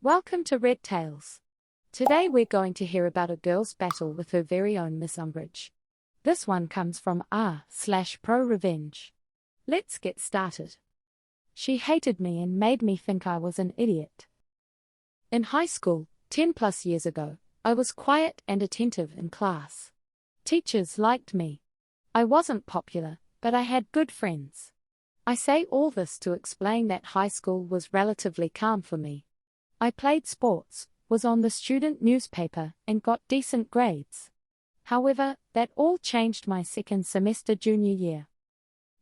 Welcome to Red Tales. Today we're going to hear about a girl's battle with her very own Miss Umbridge. This one comes from r/ProRevenge. Let's get started. She hated me and made me think I was an idiot. In high school, 10 plus years ago, I was quiet and attentive in class. Teachers liked me. I wasn't popular, but I had good friends. I say all this to explain that high school was relatively calm for me. I played sports, was on the student newspaper, and got decent grades. However, that all changed my second semester junior year.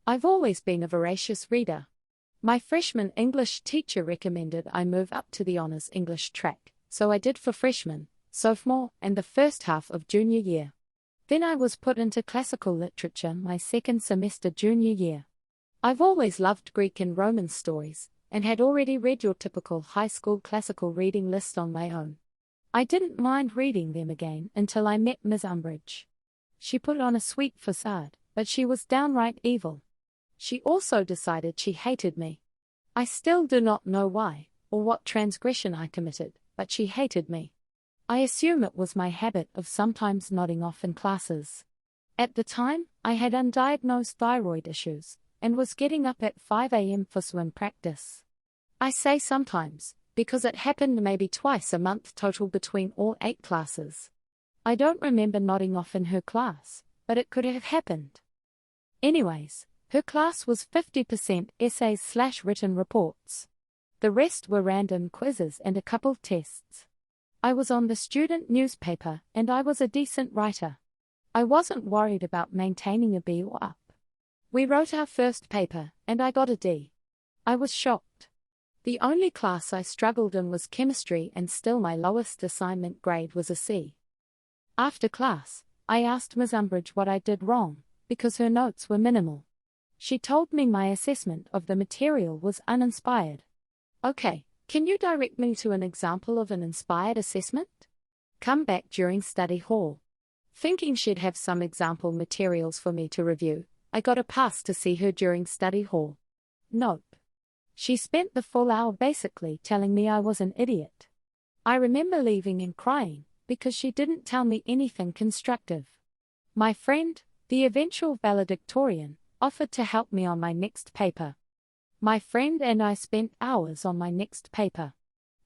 I've always been a voracious reader. My freshman English teacher recommended I move up to the honors English track, so I did for freshman, sophomore, and the first half of junior year. Then I was put into classical literature my second semester junior year. I've always loved Greek and Roman stories, and had already read your typical high school classical reading list on my own. I didn't mind reading them again until I met Miss Umbridge. She put on a sweet facade, but she was downright evil. She also decided she hated me. I still do not know why, or what transgression I committed, but she hated me. I assume it was my habit of sometimes nodding off in classes. At the time, I had undiagnosed thyroid issues, and was getting up at 5 a.m. for swim practice. I say sometimes, because it happened maybe twice a month total between all 8 classes. I don't remember nodding off in her class, but it could have happened. Anyways, her class was 50% essays/written reports. The rest were random quizzes and a couple tests. I was on the student newspaper, and I was a decent writer. I wasn't worried about maintaining a B or up. We wrote our first paper, and I got a D. I was shocked. The only class I struggled in was chemistry, and still my lowest assignment grade was a C. After class, I asked Ms. Umbridge what I did wrong, because her notes were minimal. She told me my assessment of the material was uninspired. Okay, can you direct me to an example of an inspired assessment? Come back during study hall. Thinking she'd have some example materials for me to review, I got a pass to see her during study hall. Nope. She spent the full hour basically telling me I was an idiot. I remember leaving and crying, because she didn't tell me anything constructive. My friend, the eventual valedictorian, offered to help me on my next paper. My friend and I spent hours on my next paper.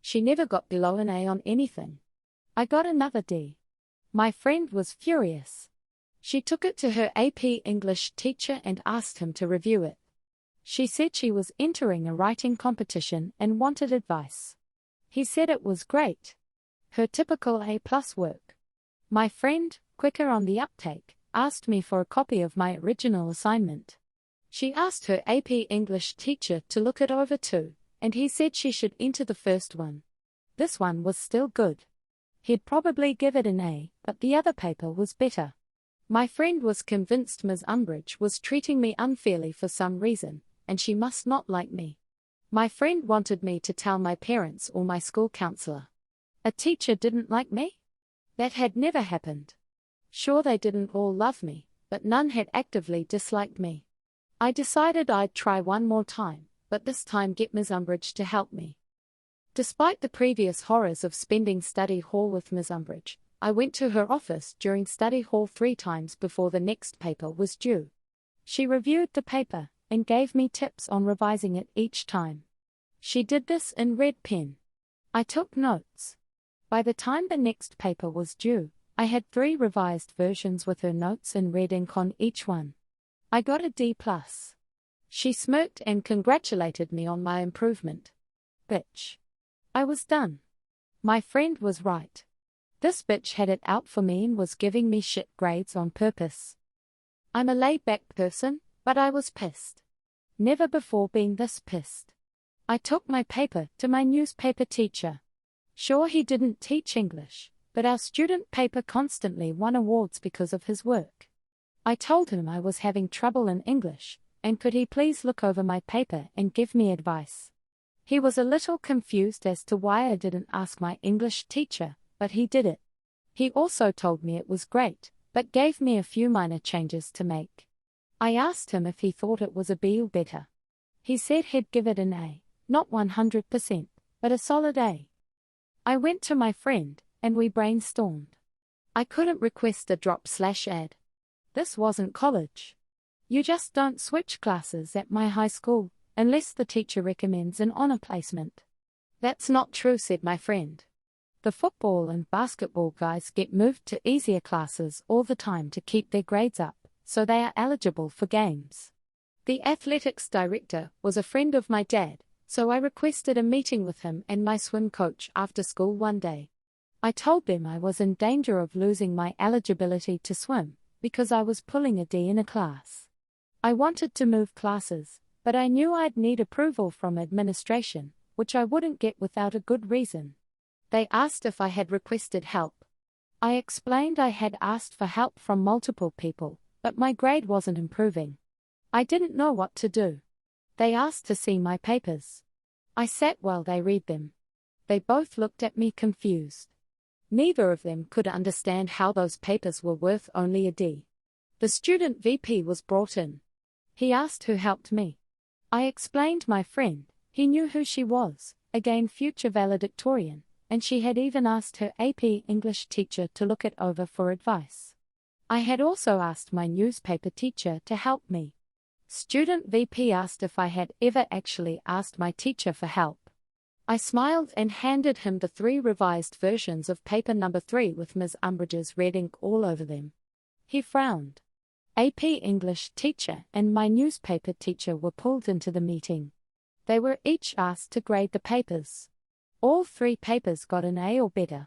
She never got below an A on anything. I got another D. My friend was furious. She took it to her AP English teacher and asked him to review it. She said she was entering a writing competition and wanted advice. He said it was great. Her typical A+ work. My friend, quicker on the uptake, asked me for a copy of my original assignment. She asked her AP English teacher to look it over too, and he said she should enter the first one. This one was still good. He'd probably give it an A, but the other paper was better. My friend was convinced Ms. Umbridge was treating me unfairly for some reason, and she must not like me. My friend wanted me to tell my parents or my school counselor. A teacher didn't like me? That had never happened. Sure, they didn't all love me, but none had actively disliked me. I decided I'd try one more time, but this time get Ms. Umbridge to help me. Despite the previous horrors of spending study hall with Ms. Umbridge, I went to her office during study hall 3 times before the next paper was due. She reviewed the paper and gave me tips on revising it each time. She did this in red pen. I took notes. By the time the next paper was due, I had 3 revised versions with her notes in red ink on each one. I got a D+. She smirked and congratulated me on my improvement. Bitch. I was done. My friend was right. This bitch had it out for me and was giving me shit grades on purpose. I'm a laid-back person, but I was pissed. Never before been this pissed. I took my paper to my newspaper teacher. Sure, he didn't teach English, but our student paper constantly won awards because of his work. I told him I was having trouble in English, and could he please look over my paper and give me advice. He was a little confused as to why I didn't ask my English teacher, but he did it. He also told me it was great, but gave me a few minor changes to make. I asked him if he thought it was a B or better. He said he'd give it an A, not 100%, but a solid A. I went to my friend, and we brainstormed. I couldn't request a drop/add. This wasn't college. You just don't switch classes at my high school, unless the teacher recommends an honor placement. That's not true, said my friend. The football and basketball guys get moved to easier classes all the time to keep their grades up, so they are eligible for games. The athletics director was a friend of my dad, so I requested a meeting with him and my swim coach after school one day. I told them I was in danger of losing my eligibility to swim, because I was pulling a D in a class. I wanted to move classes, but I knew I'd need approval from administration, which I wouldn't get without a good reason. They asked if I had requested help. I explained I had asked for help from multiple people, but my grade wasn't improving. I didn't know what to do. They asked to see my papers. I sat while they read them. They both looked at me confused. Neither of them could understand how those papers were worth only a D. The student VP was brought in. He asked who helped me. I explained my friend. He knew who she was, again future valedictorian, and she had even asked her AP English teacher to look it over for advice. I had also asked my newspaper teacher to help me. Student VP asked if I had ever actually asked my teacher for help. I smiled and handed him the 3 revised versions of paper number 3 with Ms. Umbridge's red ink all over them. He frowned. AP English teacher and my newspaper teacher were pulled into the meeting. They were each asked to grade the papers. All 3 papers got an A or better.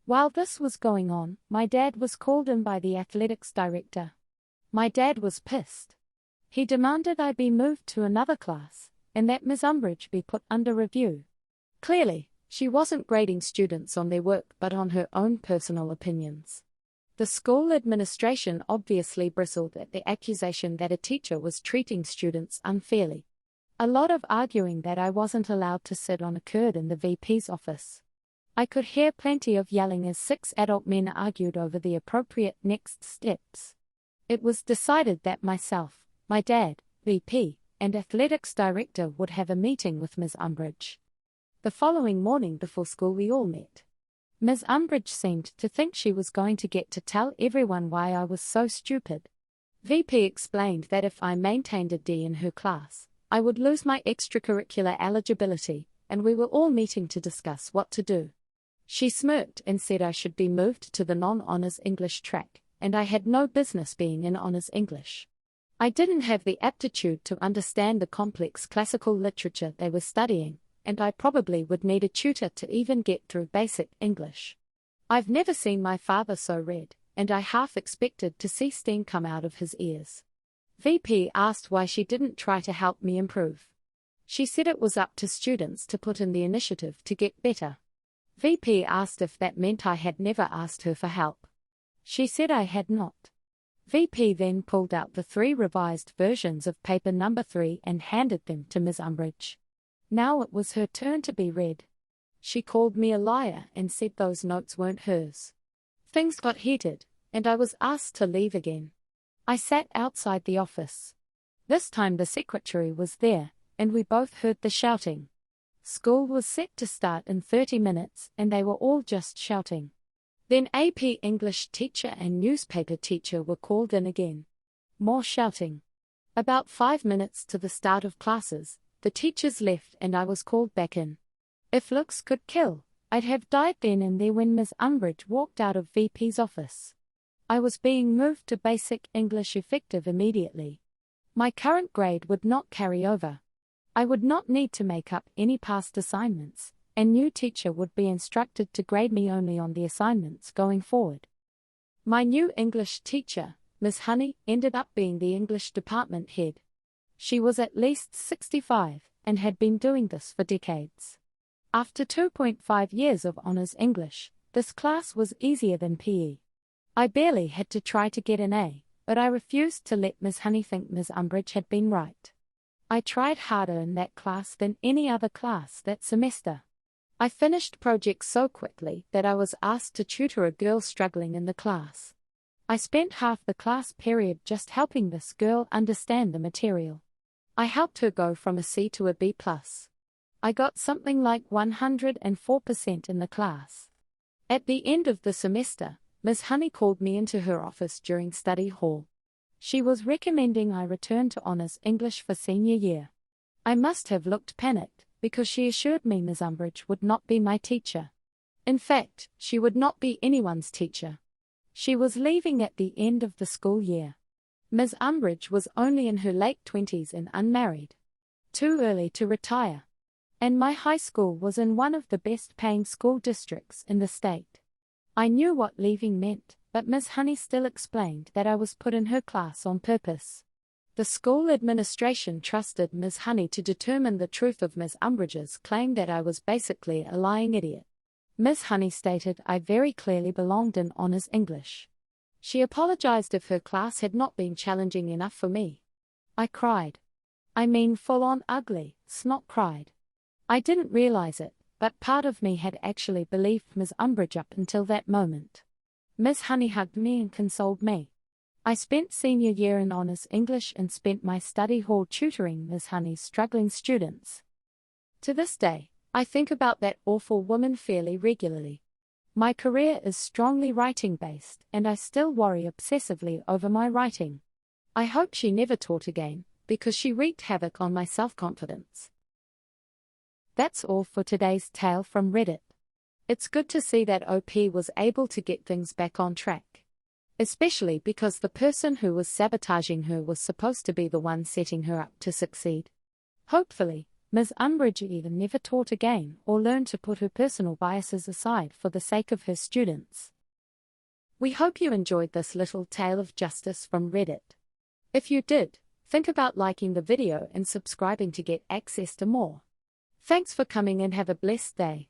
While this was going on, my dad was called in by the athletics director. My dad was pissed. He demanded I be moved to another class, and that Ms. Umbridge be put under review. Clearly, she wasn't grading students on their work but on her own personal opinions. The school administration obviously bristled at the accusation that a teacher was treating students unfairly. A lot of arguing that I wasn't allowed to sit on occurred in the VP's office. I could hear plenty of yelling as 6 adult men argued over the appropriate next steps. It was decided that myself, my dad, VP, and athletics director would have a meeting with Ms. Umbridge. The following morning before school we all met. Ms. Umbridge seemed to think she was going to get to tell everyone why I was so stupid. VP explained that if I maintained a D in her class, I would lose my extracurricular eligibility, and we were all meeting to discuss what to do. She smirked and said I should be moved to the non-honors English track, and I had no business being in honors English. I didn't have the aptitude to understand the complex classical literature they were studying, and I probably would need a tutor to even get through basic English. I've never seen my father so red, and I half expected to see steam come out of his ears. VP asked why she didn't try to help me improve. She said it was up to students to put in the initiative to get better. VP asked if that meant I had never asked her for help. She said I had not. VP then pulled out the 3 revised versions of paper number 3 and handed them to Ms. Umbridge. Now it was her turn to be read. She called me a liar and said those notes weren't hers. Things got heated, and I was asked to leave again. I sat outside the office. This time the secretary was there, and we both heard the shouting. School was set to start in 30 minutes, and they were all just shouting. Then AP English teacher and newspaper teacher were called in again. More shouting. About 5 minutes to the start of classes, the teachers left and I was called back in. If looks could kill, I'd have died then and there when Ms. Umbridge walked out of VP's office. I was being moved to basic English effective immediately. My current grade would not carry over. I would not need to make up any past assignments, and new teacher would be instructed to grade me only on the assignments going forward. My new English teacher, Miss Honey, ended up being the English department head. She was at least 65 and had been doing this for decades. After 2.5 years of honors English, this class was easier than PE. I barely had to try to get an A, but I refused to let Miss Honey think Miss Umbridge had been right. I tried harder in that class than any other class that semester. I finished projects so quickly that I was asked to tutor a girl struggling in the class. I spent half the class period just helping this girl understand the material. I helped her go from a C to a B+. I got something like 104% in the class. At the end of the semester, Miss Honey called me into her office during study hall. She was recommending I return to Honours English for senior year. I must have looked panicked, because she assured me Miss Umbridge would not be my teacher. In fact, she would not be anyone's teacher. She was leaving at the end of the school year. Miss Umbridge was only in her late 20s and unmarried. Too early to retire. And my high school was in one of the best-paying school districts in the state. I knew what leaving meant, but Miss Honey still explained that I was put in her class on purpose. The school administration trusted Miss Honey to determine the truth of Miss Umbridge's claim that I was basically a lying idiot. Miss Honey stated I very clearly belonged in Honours English. She apologized if her class had not been challenging enough for me. I cried. I mean full-on ugly, snot cried. I didn't realize it, but part of me had actually believed Miss Umbridge up until that moment. Miss Honey hugged me and consoled me. I spent senior year in Honours English and spent my study hall tutoring Miss Honey's struggling students. To this day, I think about that awful woman fairly regularly. My career is strongly writing-based, and I still worry obsessively over my writing. I hope she never taught again, because she wreaked havoc on my self-confidence. That's all for today's tale from Reddit. It's good to see that OP was able to get things back on track. Especially because the person who was sabotaging her was supposed to be the one setting her up to succeed. Hopefully, Ms. Umbridge either never taught again or learned to put her personal biases aside for the sake of her students. We hope you enjoyed this little tale of justice from Reddit. If you did, think about liking the video and subscribing to get access to more. Thanks for coming and have a blessed day.